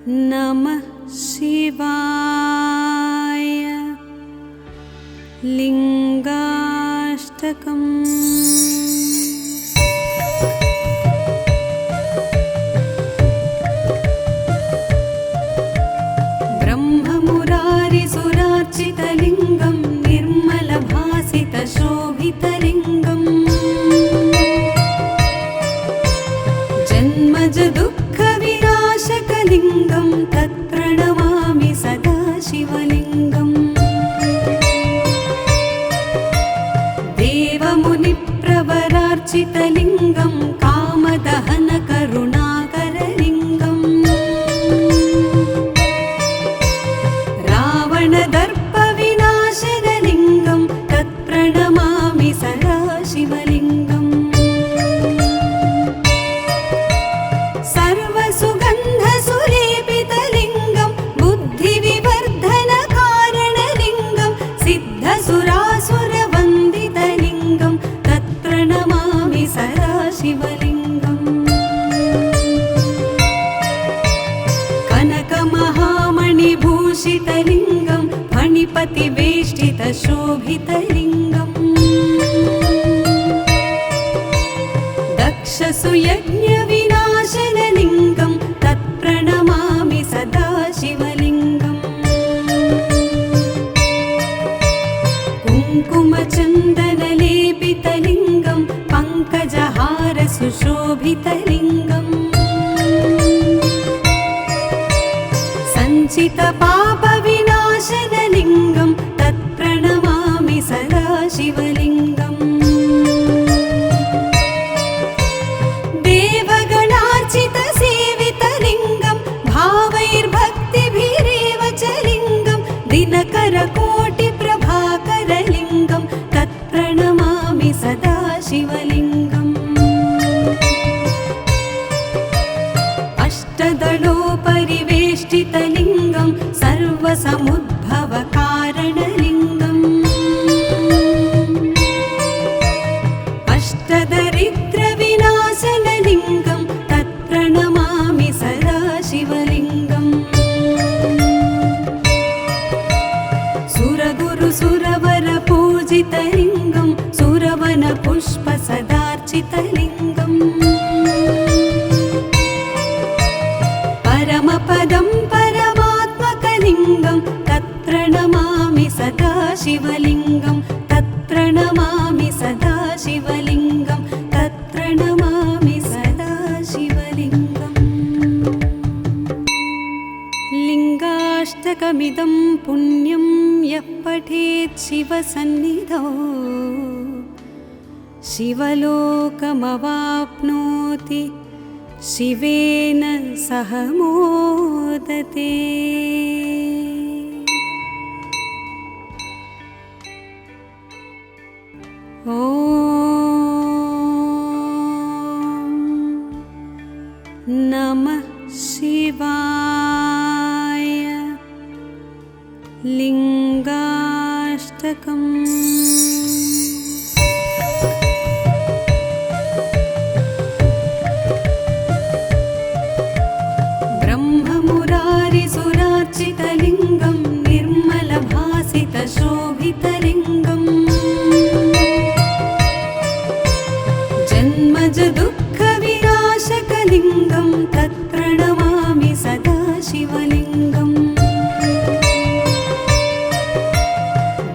नमः शिवाय लिंगाष्टकम्। ब्रह्ममुरारिसुरार्चितलिङ्गं निर्मलभासितशोभितलिङ्गम् जन्मज दुःखविनाशकलिङ्गं तत्प्रणमामि सदा शिवलिङ्गम्। देवमुनिप्रवरार्चितलिङ्गं कामदहनकरुणाकरलिङ्गम् रावणदर्पविनाशनलिङ्गं तत्प्रणमामि सदा शिवलिङ्गम्। सर्वसुगन्धसुलेपितलिङ्गं बुद्धिविवर्धनकारणलिङ्गं सिद्धसुरासुरवन्दितलिङ्गं तत्प्रणमामि सदा शिवलिङ्गम्। कनकमहामणिभूषितलिङ्गं फणिपतिवेष्टितशोभितलिङ्गम् दक्षसुयज्ञविनाशनलिङ्गं तत्प्रणमामि सदा शिवलिङ्गम्। कुङ्कुमचन्दनलेपितलिङ्गं पङ्कजहारसुशोभितलिङ्गम् सञ्चितपापविनाशनलिङ्गं तत्प्रणमामि सदा शिवलिङ्गम्। देवगणार्चितसेवितलिङ्गं भावैर्भक्तिभिरेव च लिङ्गं दिनकरकोटिप्रभाकरलिङ्गं तत्प्रणमामि सदा शिवलिङ्गम्। अष्टदलोपरिवेष्टितलिङ्गं सर्वसमुद्भवकारणलिङ्गम् अष्टदरिद्रविनाशनलिङ्गं तत्प्रणमामि सदा शिवलिङ्गम्। सुरगुरुसुरवरपूजितलिङ्गं सुरवनपुष्पसदार्चितलिङ्गम् परमपदं परमात्मकलिङ्गं तत्प्रणमामि सदा शिवलिङ्गं तत्प्रणमामि सदा शिवलिङ्गं तत्प्रणमामि सदा शिवलिङ्गम्। लिङ्गाष्टकमिदं पुण्यं यः पठेत् शिवसन्निधौ शिवलोकमवाप्नोति शिवेन सह मोदते। ॐ नमः शिवाय लिङ्गाष्टकम्। ब्रह्ममुरारिसुरार्चितलिङ्गं निर्मलभासितशोभितलिङ्गम् जन्मज दुःखविनाशकलिङ्गं तत्प्रणमामि सदा शिवलिङ्गम्।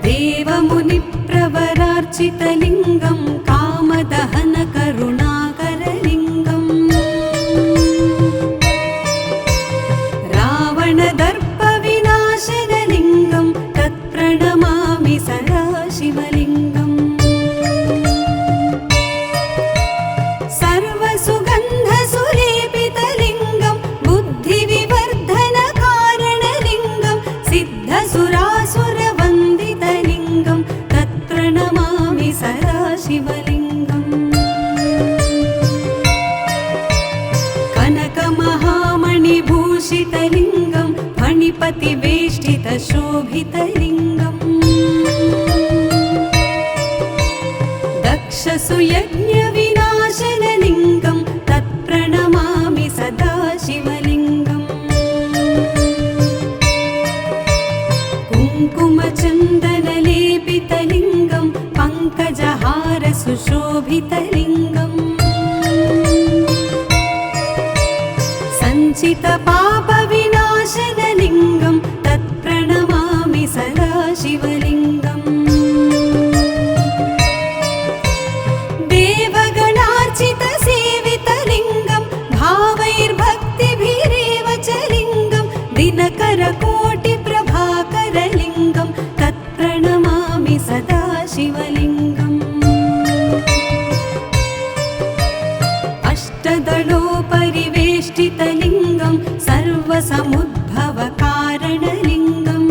देवमुनिप्रवरार्चितलिङ्गं कामदहनकरुणाकरलिङ्गम् रावणदर्पविनाशनलिङ्गं तत्प्रणमामि सदा शिवलिङ्गम्। सर्वसुगन्धसुलेपितलिङ्गं बुद्धिविवर्धनकारणलिङ्गं सिद्धसुरासुरवन्दितलिङ्गं तत्प्रणमामि सदा शिवलिङ्गम्। कनकमहामणिभूषितलिङ्गं फणिपतिवेष्टितशोभितलिङ्गम् दक्षसुयज्ञविनाश शोभितलिङ्गम् सञ्चितपापविनाशनलिङ्गं तत्प्रणमामि सदा शिवलिङ्गम् देवगणार्चितसेवितलिङ्गं भावैर्भक्तिभिरेव च लिङ्गं दिनकरकोटिप्रभाकरलिङ्गं तत्प्रणमामि सदा शिवलिङ्गम् अष्टदलोपरिवेष्टितलिङ्गं सर्वसमुद्भवकारणलिङ्गम्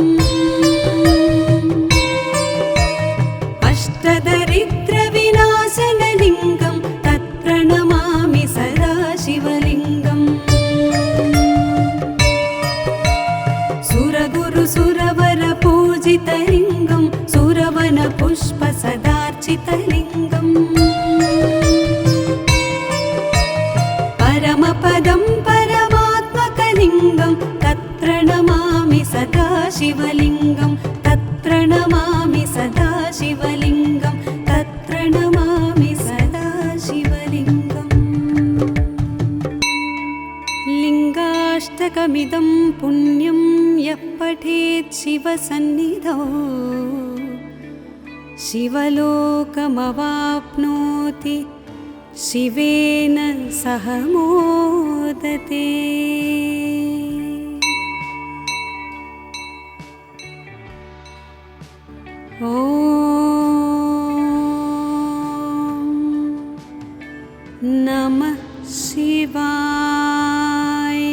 अष्टदरिद्रविनाशनलिङ्गं तत्प्रणमामि सदा शिवलिङ्गम् सुरगुरुसुरवरपूजितलिङ्गं सुरवनपुष्पसदार्चितलिङ्गम् परमपदं परमात्मकलिङ्गं तत्प्रणमामि सदा शिवलिङ्गं तत्प्रणमामि सदा शिवलिङ्गं तत्प्रणमामि सदा शिवलिङ्गम् लिङ्गाष्टकमिदं पुण्यं यः पठेत् शिवसन्निधौ शिवलोकमवाप्नोति शिवेन सह मोदते। ॐ नमः शिवाय।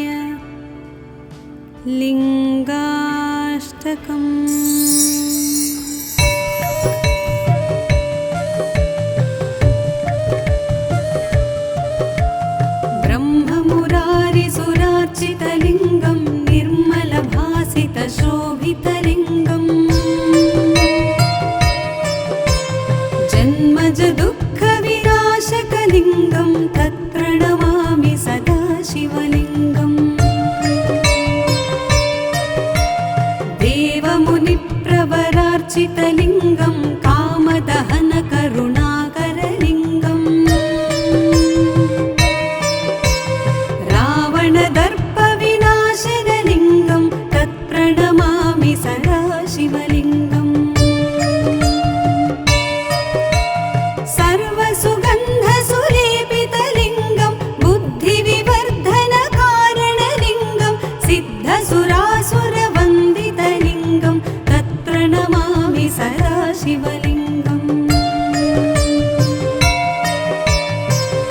लिङ्गाष्टकम् ब्रह्ममुरारिसुरार्चितलिङ्गं निर्मलभासितशोभितलिङ्गम् जन्मजदुःखविनाशकलिङ्गं तत्प्रणमामि सदा शिवलिङ्गम् देवमुनिप्रवरार्चितलिङ्गं कामदहनकरुणाकरलिङ्गम् रावणदर्पविनाशनलिङ्गं तत्प्रणमामि सदा शिवलिङ्गम् सर्वसुगन्धसुलेपितलिङ्गं बुद्धिविवर्धनकारणलिङ्गं सिद्धसुरासुरवन्दितलिङ्गं तत्प्रणमामि सदा शिवलिङ्गम्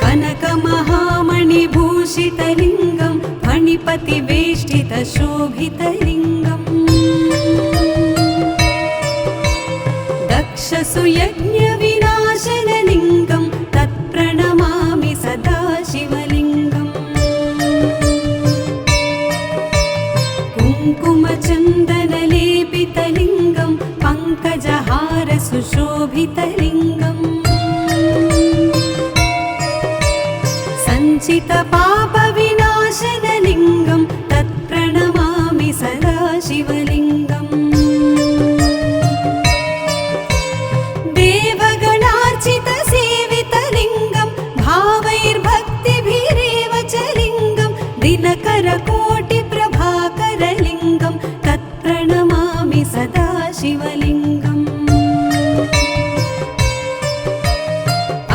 कनकमहामणिभूषितलिङ्गं फणिपतिवेष्टितशोभितलिङ्गम् दक्षसुयज्ञविनाशनलिङ्गं तत्प्रणमामि सदा शिवलिङ्गम् कुङ्कुमचन्दनलेपितलिङ्गं पङ्कजहारसुशोभितलिङ्गम् सञ्चितपापविनाशनलिङ्गं तत्प्रणमामि सदा शिवलिङ्गम् देवगणार्चितसेवितलिङ्गं भावैर्भक्तिभिरेव च लिङ्गं दिनकरकोटिप्रभाकरलिङ्गं तत्प्रणमामि सदा शिवलिङ्गम्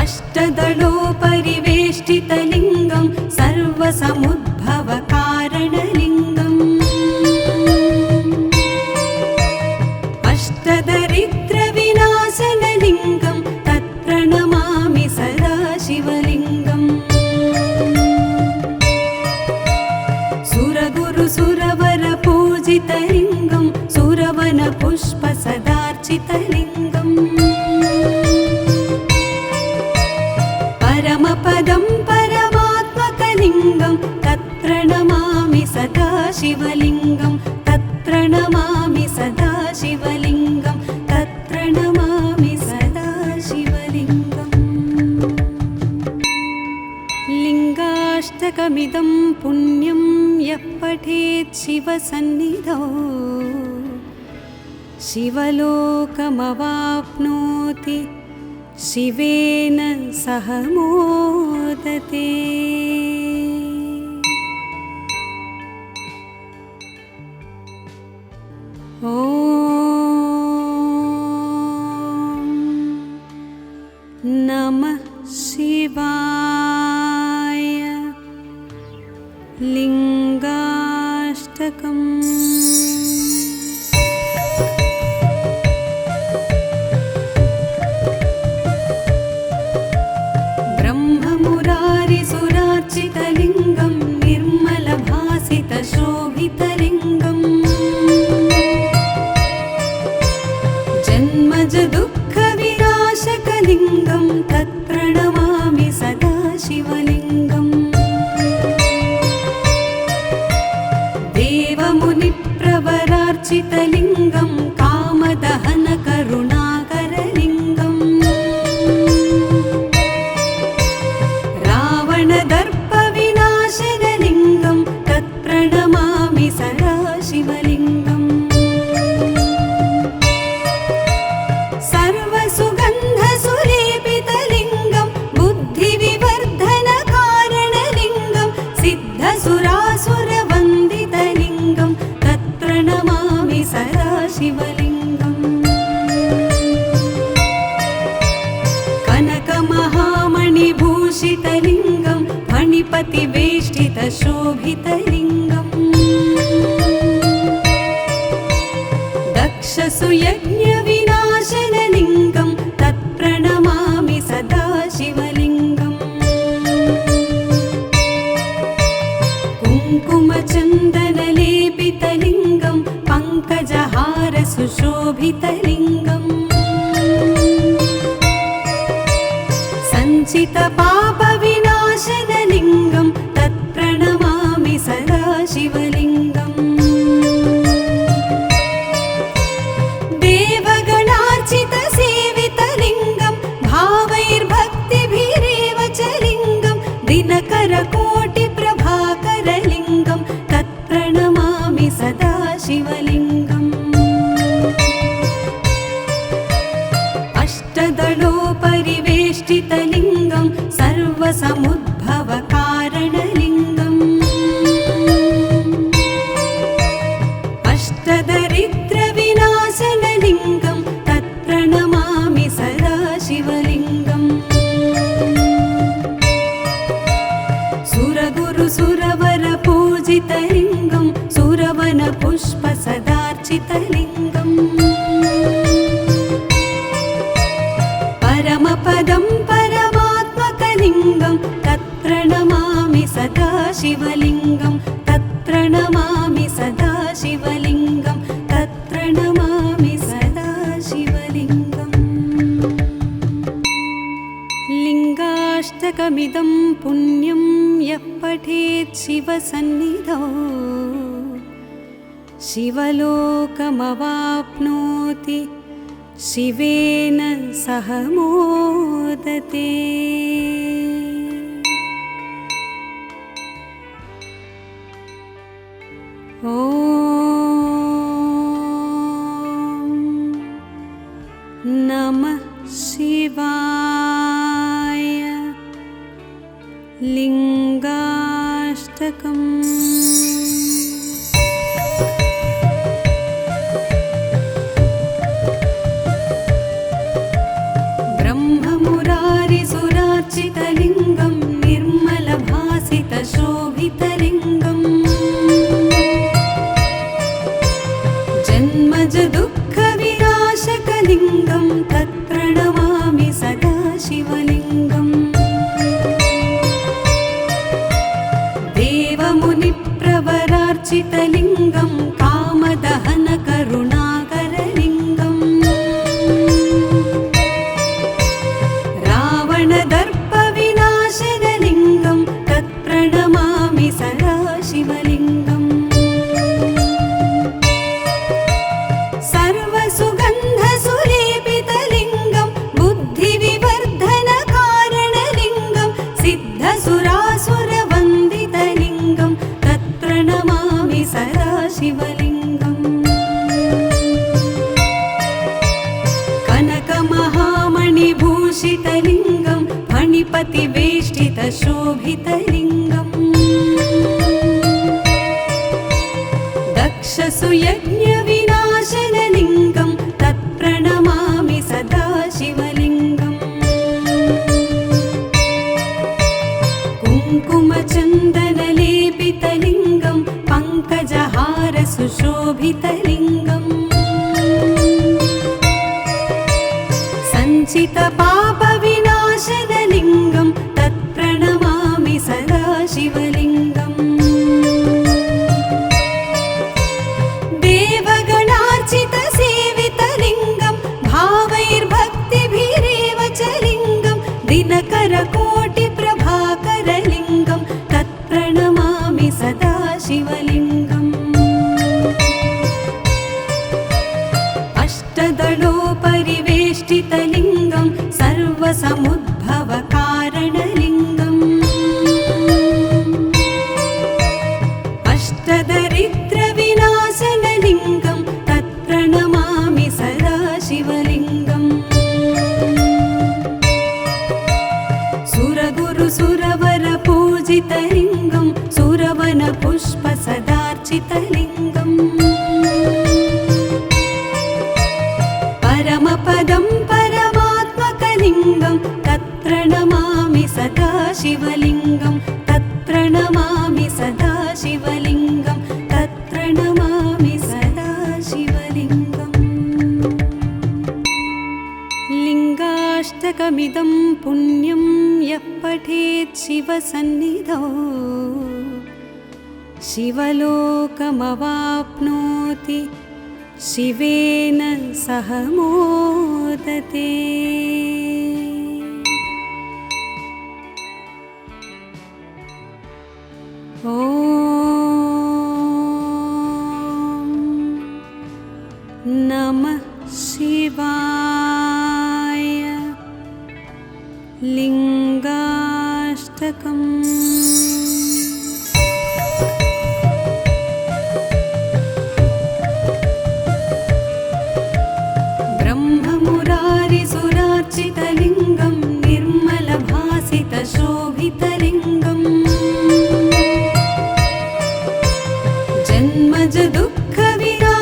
अष्टदलोपरिवेष्टितलिङ्गं सर्वसमुद्भवकारणलिङ्गम् अष्टदरिद्रविनाशनलिङ्गं तत्प्रणमामि सदा शिवलिङ्गम् सुरगुरुसुरवरपूजितलिङ्गं सुरवनपुष्पसदार्चितलिङ्गम् परमपदं परमात्मकलिङ्गं तत्प्रणमामि सदा शिवलिङ्गं तत्प्रणमामि सदा शिवलिङ्गं तत्प्रणमामि सदा शिवलिङ्गम् लिङ्गाष्टकमिदं पुण्यं यः पठेत् शिवसन्निधौ शिवलोकमवाप्नोति शिवेन सह मोदते। ॐ नमः शिवाय। लिङ्गाष्टकम्। ब्रह्ममुरारिसुरार्चितलिङ्गं निर्मलभासितशोभितलिङ्गम् जन्मज दुःखविनाशकलिङ्गं तत्प्रणमामि सदा शिवलिङ्गम्। देवमुनिप्रवरार्चितलिङ्गं कामदहनकरुणाकरलिङ्गम् रावणदर्पविनाशनलिङ्गं तत्प्रणमामि सदा शिवलिङ्गम्। सर्वसुगन्धसुलेपितलिङ्गं बुद्धिविवर्धनकारणलिङ्गं सिद्धसुरासुरवन्दितलिङ्गं तत्प्रणमामि सदा शिवलिङ्गम्। कनकमहामणिभूषितलिङ्गं फणिपतिवेष्टितशोभितलिङ्गम् दक्षसुयज्ञविनाशनलिङ्गं तत्प्रणमामि सदा शिवलिङ्गम्। कुङ्कुमचन्दनलेपितलिङ्गं पङ्कजहारसुशोभितलिङ्गम् सञ्चितपापविनाशनलिङ्गं तत्प्रणमामि सदा शिवलिङ्गम्। देवगणार्चितसेवितलिङ्गं भावैर्भक्तिभिरेव च लिङ्गं दिनकरकोटिप्रभाकरलिङ्गं तत्प्रणमामि सदा शिवलिङ्गम्। अष्टदलोपरिवेष्टितलिङ्गं सर्वसमुद्भवकारणलिङ्गम् अष्टदरिद्रविनाशनलिङ्गं तत्प्रणमामि सदा शिवलिङ्गम्। सुरगुरुसुरवरपूजितलिङ्गं सुरवनपुष्पसदार्चितलिङ्गम् परमपदं परमात्मकलिङ्गं तत्प्रणमामि सदा शिवलिङ्गं तत्प्रणमामि सदा शिवलिङ्गं तत्प्रणमामि सदा शिवलिङ्गम्। लिङ्गाष्टकमिदं पुण्यं यः पठेत् शिवसन्निधौ शिवलोकमवाप्नोति शिवेन सह मोदते। ॐ नमः शिवाय। लिङ्गाष्टकम्। ब्रह्ममुरारिसुरार्चितलिङ्गं निर्मलभासितशोभितलिङ्गम् जन्मज दुःखविनाशकलिङ्गं तत्प्रणमामि सदा शिवलिङ्गम्। देवमुनिप्रवरार्चितलिङ्गं कामदहनकरुणाकरलिङ्गम् रावणदर्पविनाशनलिङ्गं तत्प्रणमामि सदा शिवलिङ्गम्। सर्वसुगन्धसुलेपितलिङ्गं बुद्धिविवर्धनकारणलिङ्गं सिद्धसुरासुरवन्दितलिङ्गं तत्प्रणमामि सदा शिवलिङ्गम्। कनकमहामणिभूषितलिङ्गं मणिपतिवेष्टितशोभितलिङ्गम् दक्षसुयज्ञविनाशनलिङ्गं तत्प्रणमामि सदा शिवलिङ्गम् कुङ्कुमचन्दनलेपितलिङ्गं पङ्कजहारसुशोभितलिङ्गम् सञ्चितपापविनाशनलिङ्गं तत्प्रणमामि सदा शिवलिङ्गम् देवगणार्चितसेवितलिङ्गं भावैर्भक्तिभिरेव च लिङ्गं दिनकरकोटिप्रभाकरलिङ्गं तत्प्रणमामि सदा शिवलिङ्गम् अष्टदलोपरिवेष्टितलिङ्गं सर्वसमुद्भवकारणलिङ्गम् अष्टदरिद्रविनाशनलिङ्गं तत्प्रणमामि सदा शिवलिङ्गम् सुरगुरुसुरवरपूजितलिङ्गं सुरवनपुष्पसदार्चितलिङ्गम् परमपदं परमात्मकलिङ्गं तत्प्रणमामि सदा शिवलिङ्गं तत्प्रणमामि सदा शिवलिङ्गं तत्प्रणमामि सदा शिवलिङ्गम् लिङ्गाष्टकमिदं पुण्यं यः पठेत् शिवसन्निधौ शिवलोकमवाप्नोति शिवेन सह मोदते। ॐ नमः शिवाय। लिङ्गाष्टकम्। ब्रह्ममुरारिसुरार्चितलिङ्गं निर्मलभासितशोभितलिङ्गम्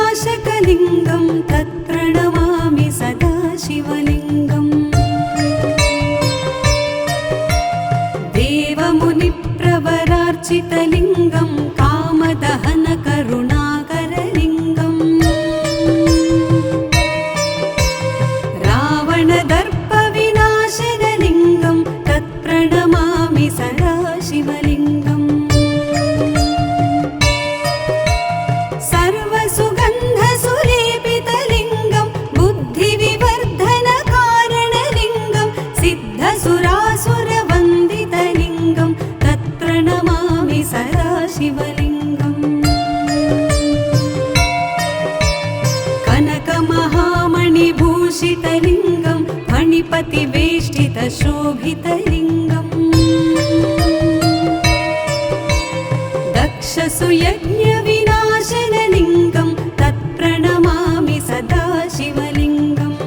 जन्मजदुःखविनाशकलिङ्गं तत्प्रणमामि सदा शिवलिङ्गम् देवमुनिप्रवरार्चितलिङ्गं कामदहनकरुणाकरलिङ्गम् रावणदर्पविनाशनलिङ्गं तत्प्रणमामि सदा शिवलिङ्गम् सर्वसुगन्धसुलेपितलिङ्गं बुद्धिविवर्धनकारणलिङ्गं सिद्धसुरासुरवन्दितलिङ्गं तत्प्रणमामि सदा शिवलिङ्गम् कनकमहामणिभूषितलिङ्गं मणिपतिवेष्टितशोभितलिङ्गम् दक्षसुयज्ञविनाशनलिङ्गं तत्प्रणमामि सदा शिवलिङ्गम्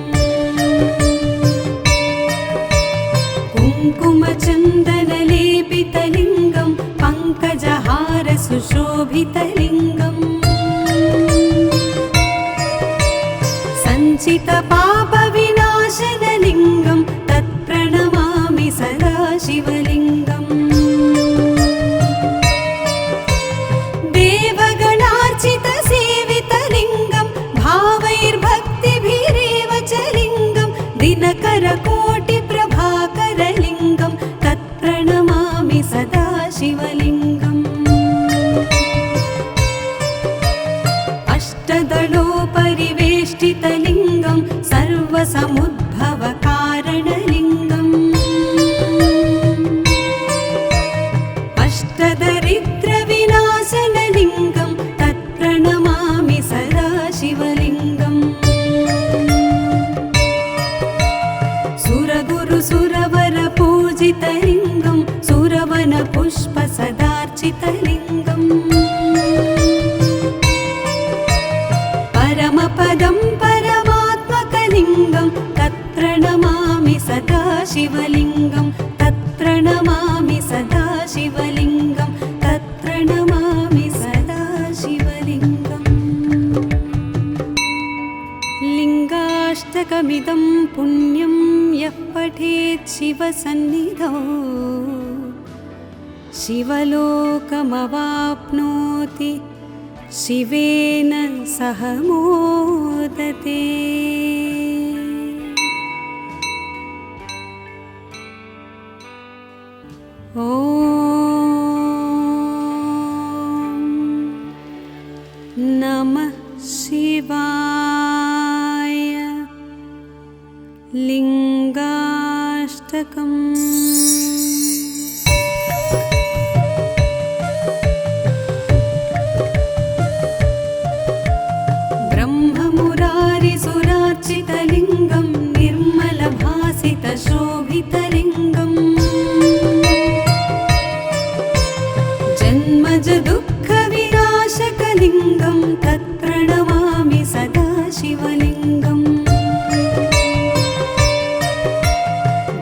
कुङ्कुमचन्दनलेपितलिङ्गं पङ्कजहारसुशोभितलिङ्गम् सञ्चितपापविनाशनलिङ्गं तत्प्रणमामि सदा शिवलिङ्गम् देवगणार्चितसेवितलिङ्गं भावैर्भक्तिभिरेव च लिङ्गं दिनकरकोटिप्रभाकरलिङ्गं तत्प्रणमामि सदा शिवलिङ्गम् अष्टदलोपरिवेष्टितलिङ्गं सर्वसमुद्भवकारणलिङ्गम् अष्टदरिद्रविनाशनलिङ्गं तत्प्रणमामि सदा शिवलिङ्गम् सुरगुरुसुरवरपूजितलिङ्गं सुरवनपुष्पसदार्चितलिङ्गम् परमपदं परमात्मकलिङ्गं तत्प्रणमामि सदा शिवलिङ्गं तत्प्रणमामि तत्प्रणमामि सदा शिवलिङ्गं तत्प्रणमामि सदा शिवलिङ्गम् लिङ्गाष्टकमिदं पुण्यं यः पठेत् शिवसन्निधौ शिवलोकमवाप्नोति शिवेन सह मोदते। ॐ नमः शिवाय। लिङ्गाष्टकम्। ब्रह्ममुरारिसुरार्चितलिङ्गं निर्मलभासितशोभितलिङ्गम् जन्मजदुःखविनाशकलिङ्गं तत्प्रणमामि सदा शिवलिङ्गम्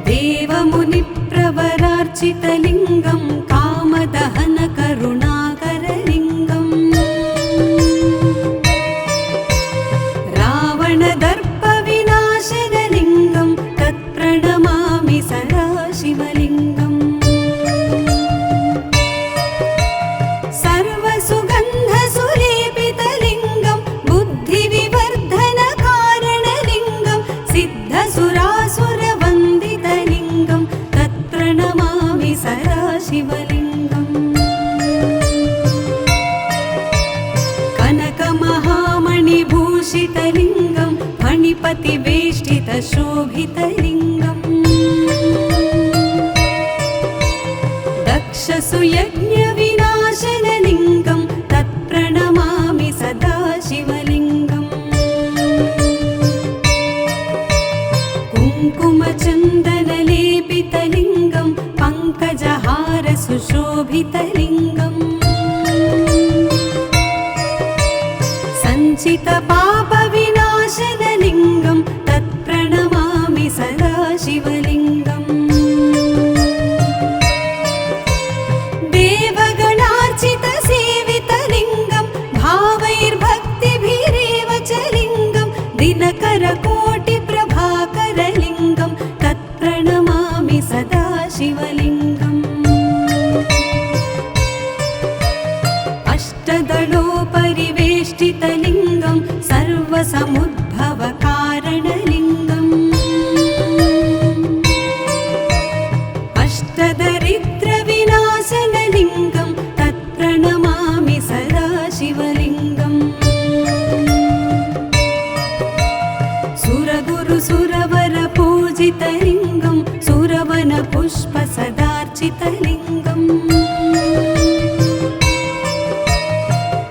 देवमुनिप्रवरार्चितलिङ्गं कामदहनकरुणाकरलिङ्गम् रावणदर्पविनाशनलिङ्गं तत्प्रणमामि सदा शिवलिङ्गम् सर्वसुगन्धसुलेपितलिङ्गं बुद्धिविवर्धनकारणलिङ्गं सिद्धसुरासुरवन्दितलिङ्गं तत्प्रणमामि सदा शिवलिङ्गम् कनकमहामणिभूषितलिङ्गं फणिपतिवेष्टितशोभितलिङ्गम् दक्षसुयज्ञविनाशनलिङ्गं तत्प्रणमामि सदा शिवलिङ्गम् कुङ्कुमचन्दनलेपितलिङ्गं पङ्कजहारसुशोभितलिङ्गम् सञ्चितपापविनाशनलिङ्गं तत्प्रणमामि सदा शिवलिङ्गम् देवगणार्चितसेवितलिङ्गं भावैर्भक्तिभिरेव च लिङ्गं दिनकरकोटिप्रभाकरलिङ्गं तत्प्रणमामि सदा शिवलिङ्गम् अष्टदलोपरिवेष्टितलिङ्गं सर्वसमुद्भवकारणलिङ्गम् अष्टदरिद्रविनाशनलिङ्गं तत्प्रणमामि सदा शिवलिङ्गम् सुरगुरुसुरवरपूजितलिङ्गं सुरवनपुष्पसदार्चितलिङ्गम्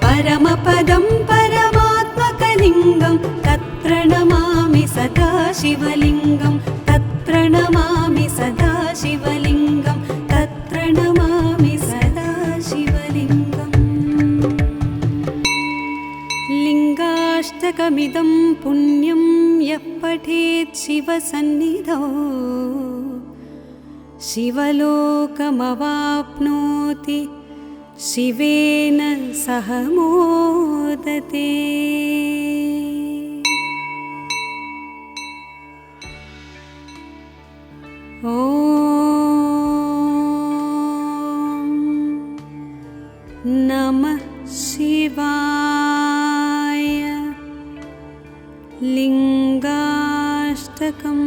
परमपदं परमात्मकलिङ्गं तत्प्रणमामि सदा शिवलिङ्गं तत्प्रणमामि सदा शिवलिङ्गं तत्प्रणमामि सदा शिवलिङ्गम् लिङ्गाष्टकमिदं पुण्यं यः पठेत् शिवसन्निधौ शिवलोकमवाप्नोति शिवेन सह मोदते। ॐ नमः शिवाय। लिङ्गाष्टकम्।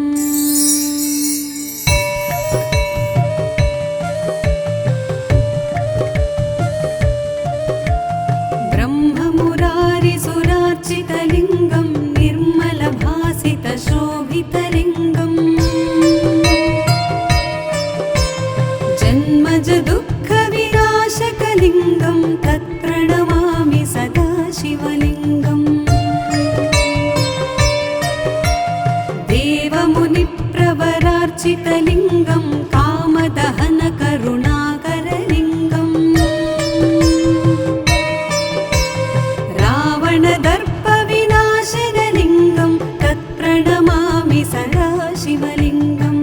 ब्रह्ममुरारिसुरार्चितलिङ्गं निर्मलभासितशोभितलिङ्गम् जन्मजदुःखविनाशकलिङ्गं तत्प्रणमामि सदा शिवलिङ्गम् देवमुनिप्रवरार्चितलिङ्गं कामदहनकरुणाकरलिङ्गम् रावणदर्पविनाशनलिङ्गं तत्प्रणमामि सदा शिवलिङ्गम्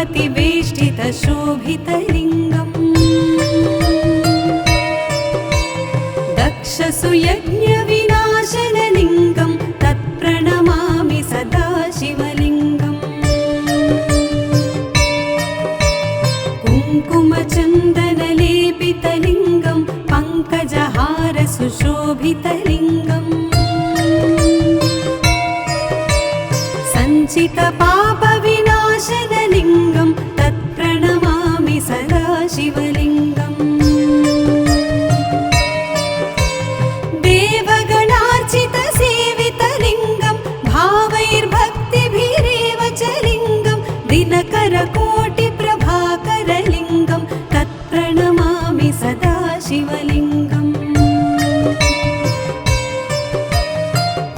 फणिपतिवेष्टितशोभितलिङ्गम् दक्षसुयज्ञविनाशनलिङ्गं तत्प्रणमामि सदा शिवलिङ्गम् कुङ्कुमचन्दनलेपितलिङ्गं पङ्कजहारसुशोभितलिङ्गम् सञ्चितपापविनाशनलिङ्गं तत्प्रणमामि सदा शिवलिङ्गम् देवगणार्चितसेवितलिङ्गं भावैर्भक्तिभिरेव च लिङ्गं दिनकरकोटिप्रभाकरलिङ्गं तत्प्रणमामि सदा शिवलिङ्गम्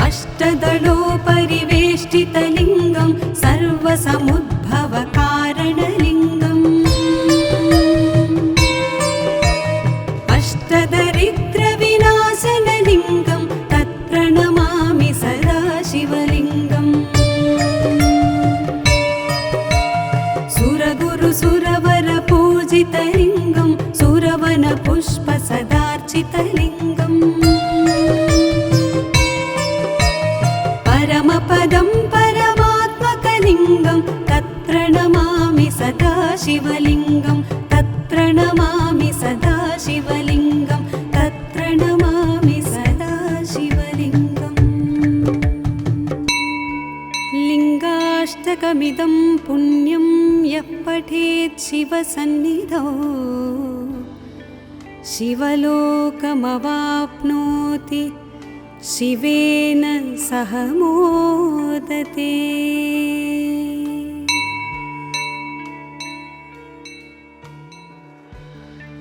अष्टदलोपरिवेष्टितलिङ्गं सर्वसमुद्भवकारणलिङ्गम् अष्टदरिद्रविनाशनलिङ्गं तत्प्रणमामि सदा शिवलिङ्गम् सुरगुरुसुरवरपूजितलिङ्गं सुरवनपुष्पसदार्चितलिङ्गम् परमपदं परमात्मकलिङ्गं तत्प्रणमामि सदा शिवलिङ्गं तत्प्रणमामि सदा शिवलिङ्गं तत्प्रणमामि सदा शिवलिङ्गम् लिङ्गाष्टकमिदं पुण्यं यः पठेत् शिवसन्निधौ शिवलोकमवाप्नोति शिवेन सह मोदते।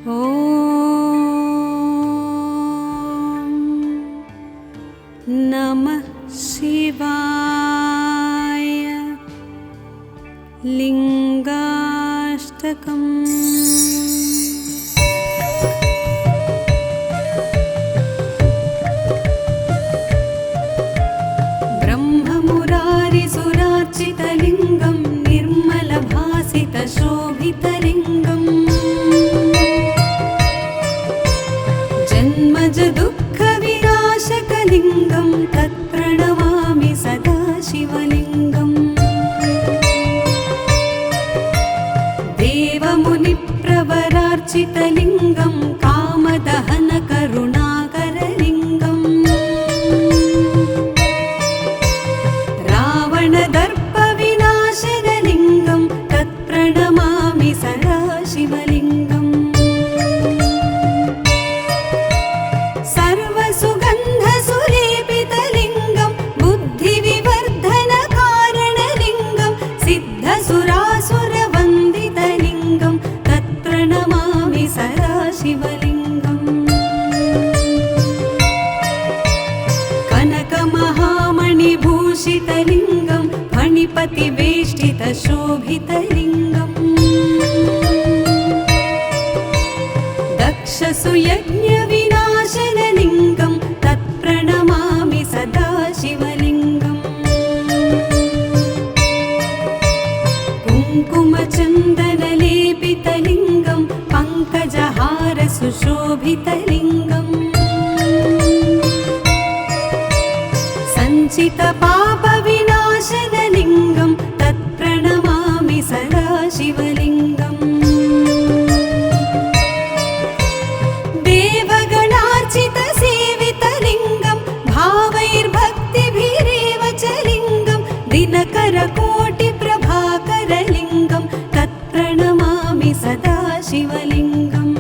ॐ नमः शिवाय। लिङ्गाष्टकम्। ब्रह्ममुरारिसुरार्चितलिङ्गं निर्मलभासितशोभितलिङ्गम् जन्मजदुःखविनाशकलिङ्गं तत्प्रणमामि सदा शिवलिङ्गम् देवमुनिप्रवरार्चितलिङ्गं कामदहनकरुणाकरलिङ्गम् रावणदर्पविनाशनलिङ्गं तत्प्रणमामि सदा शिवलिङ्गम् सर्वसुगन्धसुलेपितलिङ्गं बुद्धिविवर्धनकारणलिङ्गं सिद्धसुरासुरवन्दितलिङ्गं तत्प्रणमामि सदा शिवलिङ्गम् कनकमहामणिभूषितलिङ्गं फणिपतिवेष्टितशोभितलिङ्गम् दक्षसुयज्ञविनाशनलिङ्गं तत्प्रणमामि सदा शिवलिङ्गम् कुङ्कुमचन्दनलेपितलिङ्गं पङ्कजहारसुशोभितलिङ्गम् सञ्चितपापविनाशनलिङ्गं तत्प्रणमामि सदा शिवलिङ्गम् देवगणार्चितसेवितलिङ्गं भावैर्भक्तिभिरेव च लिङ्गं दिनकरकोटिप्रभाकरलिङ्गं तत्प्रणमामि सदा शिवलिङ्गम्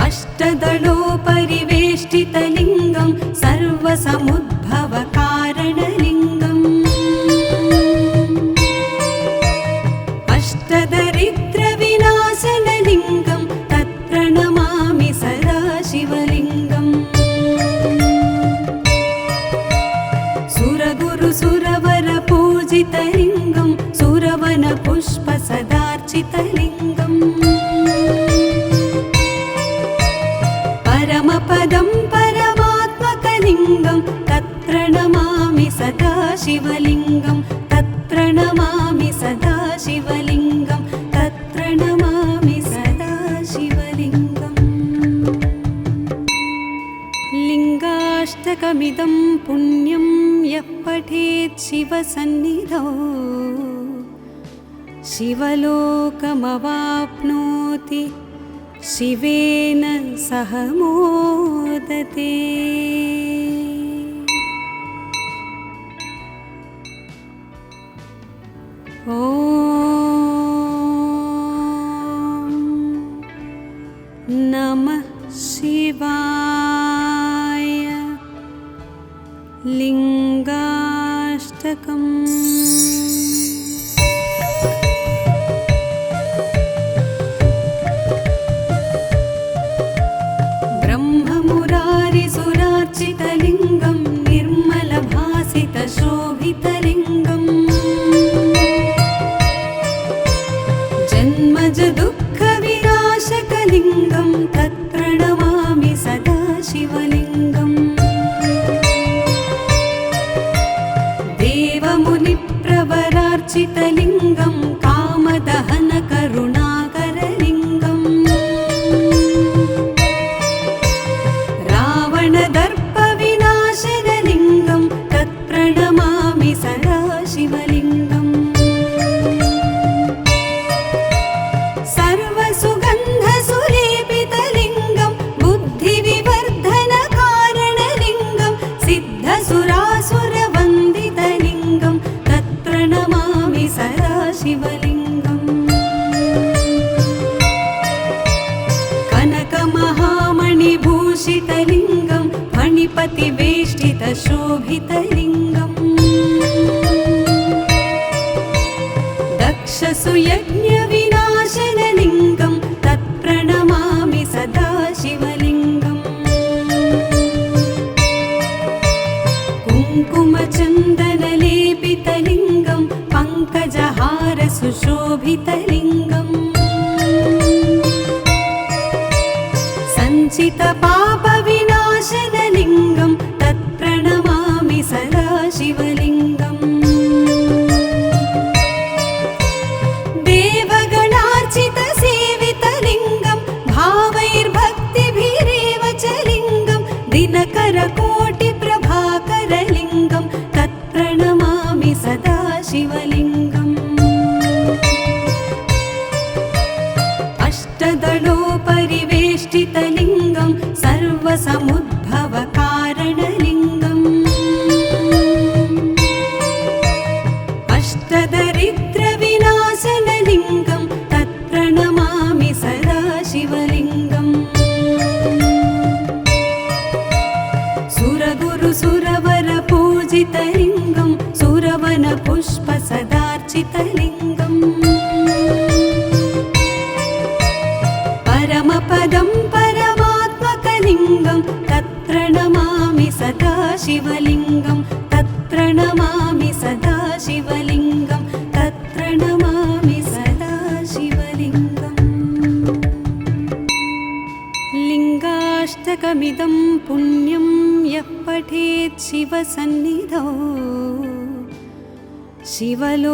अष्टदलोपरिवेष्टितलिङ्गं सर्वसमुद्भवकारणलिङ्गम् अष्टदरिद्रविनाशनलिङ्गं तत्प्रणमामि सदा शिवलिङ्गम् सुरगुरुसुरवरपूजितलिङ्गं सुरवनपुष्पसदार्चितलिङ्गम् परमपदं परमात्मकलिङ्गं तत्प्रणमामि सदा शिवलिङ्गं तत्र सदा शिवलिङ्गं तत्र नमामि सदा शिवलिङ्गम् लिङ्गाष्टकमिदं पुण्यं यः पठेत् शिवसन्निधौ शिवलोकमवाप्नोति शिवेन सह मोदते। ॐ नमः शिवाय। लिङ्गाष्टकम्। ब्रह्ममुरारिसुरार्चितलिङ्गं निर्मलभासितशोभितलिङ्गम् जन्मज दुःखविनाशकलिङ्गं तत्र नमामि सदा शिवलिङ्गम् देवमुनिप्रवरार्चितलिङ्गं कामदहनकरुणाकरलिङ्गम् रावणदर्पविनाशनलिङ्गं तत्प्रणमामि सदा शिवलिङ्गम् सर्वसुगन्धसुलेपितलिङ्गं बुद्धिविवर्धनकारणलिङ्गं सिद्धसुरासुरवन्दितलिङ्गं तत्प्रणमामि सदा शिवलिङ्गम् कनकमहामणिभूषितलिङ्गं फणिपतिवेष्टितशोभितलिङ्गम् दक्षसुयज्ञविनाशनलिङ्गं तत्प्रणमामि सदा शिवलिङ्गम् कुङ्कुमचन्दनलेपितलिङ्गं पङ्कजहारसुशोभितलिङ्गम् सञ्चितपापविनाशनलिङ्गं तत्प्रणमामि सदा शिवलिङ्गम् देवगणार्चितसेवितलिङ्गं भावैर्भक्तिभिरेव च लिङ्गं दिनकरकोटिप्रभाकरलिङ्गं तत्प्रणमामि सदा शिवलिङ्गम् अष्टदलोपरिवेष्टितलिङ्गं सर्वसमुद्भवकारणलिङ्गम् अष्टदरिद्रविनाशनलिङ्गं तत्प्रणमामि सदा शिवलिङ्गम् सुरगुरुसुरवरपूजितलिङ्गं सुरवनपुष्पसदार्चितलिङ्गम् परमपदं परमात्मकलिङ्गं तत्र नमामि सदा शिवलिङ्गं तत्र नमामि सदा शिवलिङ्गं तत्र नमामि सदा शिवलिङ्गम् लिङ्गाष्टकमिदं पुण्यं यः पठेत् शिवसन्निधौ शिवलोकमवाप्नोति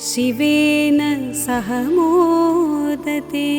शिवेन सह मोदते।